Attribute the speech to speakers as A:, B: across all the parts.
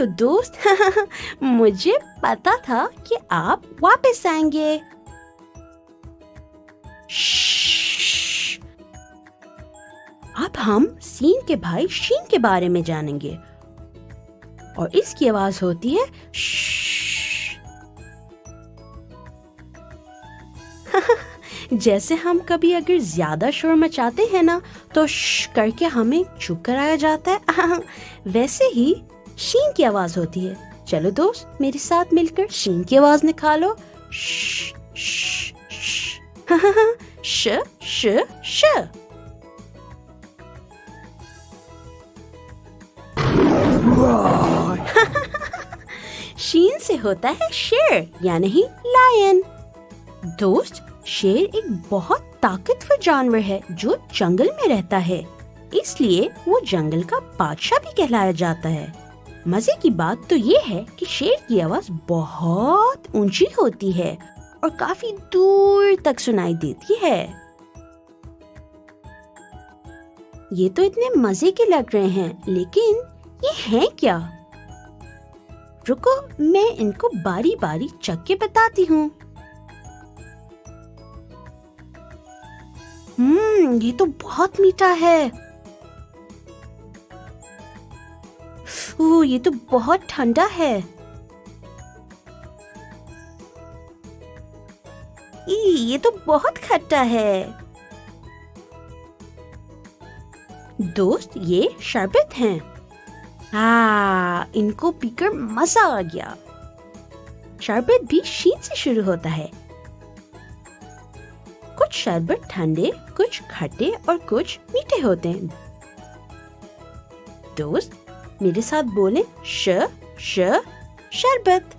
A: Hello दोस्त मुझे पता था कि आप वापस आएंगे। श्श्श। अब हम सीन के भाई शीन के बारे में जानेंगे और इसकी आवाज होती है श्श्श। जैसे हम कभी अगर ज्यादा शोर मचाते हैं ना तो श करके हमें चुप कराया जाता है वैसे ही शीन की आवाज होती है। चलो दोस्त मेरे साथ मिलकर शीन की आवाज निकालो। श श श श श। शीन से होता है शेर यानी ही लायन। दोस्त शेर एक बहुत ताकतवर जानवर है जो जंगल में रहता है, इसलिए वो जंगल का बादशाह भी कहलाया जाता है। मजे की बात तो ये है कि शेर की आवाज बहुत ऊंची होती है और काफी दूर तक सुनाई देती है। ये तो इतने मजे के लग रहे हैं, लेकिन ये है क्या? रुको मैं इनको बारी बारी चख के बताती हूँ। ये तो बहुत मीठा है। ये तो बहुत ठंडा है। ये तो बहुत खट्टा है। दोस्त ये शरबत हैं। इनको पीकर मजा आ गया। शरबत भी शीन से शुरू होता है। कुछ शरबत ठंडे, कुछ खट्टे और कुछ मीठे होते हैं। दोस्त मेरे साथ बोले श श शरबत।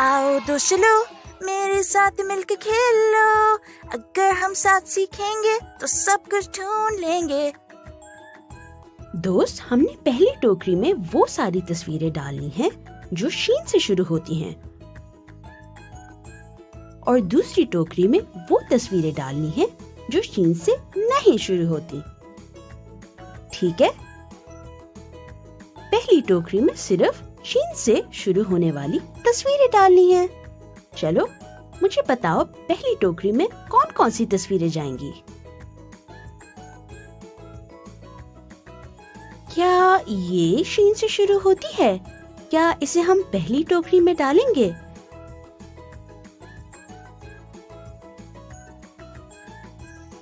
B: आओ दोस्तों मेरे साथ मिलकर खेलो, अगर हम साथ सीखेंगे तो सब कुछ ढूंढ लेंगे।
A: दोस्त हमने पहली टोकरी में वो सारी तस्वीरें डालनी हैं जो शीन से शुरू होती हैं और दूसरी टोकरी में वो तस्वीरें डालनी हैं जो शीन से नहीं शुरू होती। ठीक है? पहली टोकरी में सिर्फ शीन से शुरू होने वाली तस्वीरें डालनी हैं। चलो मुझे बताओ पहली टोकरी में कौन कौन सी तस्वीरें जाएंगी? क्या ये शीन से शुरू होती है? क्या इसे हम पहली टोकरी में डालेंगे?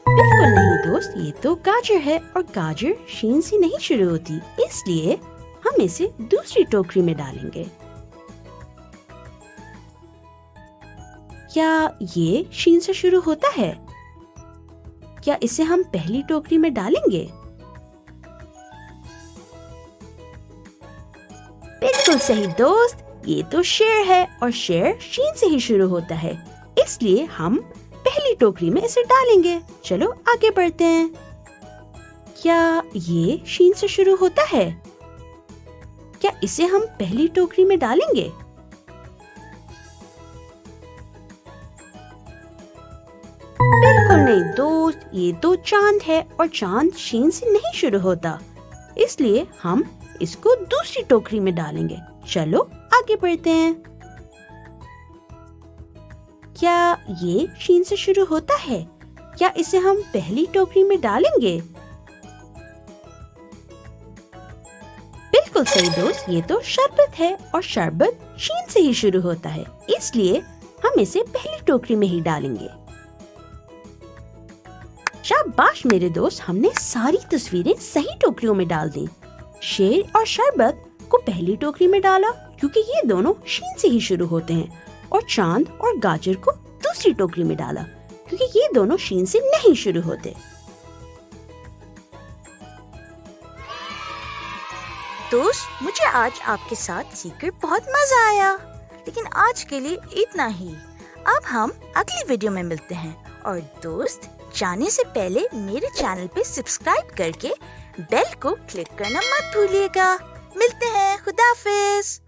A: बिल्कुल नहीं दोस्त, ये तो गाजर है और गाजर शीन से नहीं शुरू होती, इसलिए हम इसे दूसरी टोकरी में डालेंगे। क्या ये शीन से शुरू होता है? क्या इसे हम पहली टोकरी में डालेंगे? बिल्कुल सही दोस्त, ये तो शेर है और शेर शीन से ही शुरू होता है, इसलिए हम पहली टोकरी में इसे डालेंगे। चलो आगे बढ़ते हैं। क्या ये शीन से शुरू होता है? क्या इसे हम पहली टोकरी में डालेंगे? बिल्कुल नहीं दोस्त, ये तो चांद है और चांद शीन से नहीं शुरू होता, इसलिए हम इसको दूसरी टोकरी में डालेंगे। चलो आगे बढ़ते हैं। क्या ये शीन से शुरू होता है? क्या इसे हम पहली टोकरी में डालेंगे? बिल्कुल सही दोस्त, ये तो शरबत है और शरबत शीन से ही शुरू होता है, इसलिए हम इसे पहली टोकरी में ही डालेंगे। शाबाश मेरे दोस्त, हमने सारी तस्वीरें सही टोकरियों में डाल दी। शेर और शरबत को पहली टोकरी में डाला क्योंकि ये दोनों शीन से ही शुरू होते हैं, और चांद और गाजर को दूसरी टोकरी में डाला क्योंकि ये दोनों शीन से नहीं शुरू होते।
B: दोस्त मुझे आज आपके साथ सीखकर बहुत मजा आया, लेकिन आज के लिए इतना ही। अब हम अगली वीडियो में मिलते हैं, और दोस्त जाने से पहले मेरे चैनल पे सब्सक्राइब करके बेल को क्लिक करना मत भूलिएगा। मिलते हैं, खुदा हाफिज।